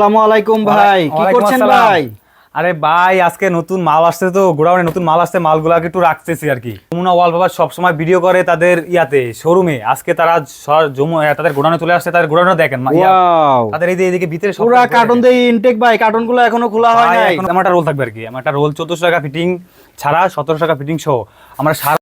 আসসালামু আলাইকুম ভাই, কি করছেন ভাই? আরে ভাই, আজকে নতুন মাল আসছে তো গোডাউনে, নতুন মাল আসছে, মালগুলাকে একটু রাখতেছি আর কি। যমুনা ওয়ালপেপার সবসময় ভিডিও করে তাদের ইয়াতে শোরুমে, আজকে তারা তাদের গোডাউনে চলে আসছে। তাদের গোডাউনে দেখেন ওয়াও, তাদের এইদিকে ভিতরে সব পুরা কার্টন দিয়ে ইনটেক ভাই, কার্টনগুলো এখনো খোলা হয় নাই। আমার একটা রোল থাকবে আর কি। আমার একটা রোল 1400 টাকা ফিটিং ছাড়া 1700 টাকা ফিটিং সহ আমরা সারা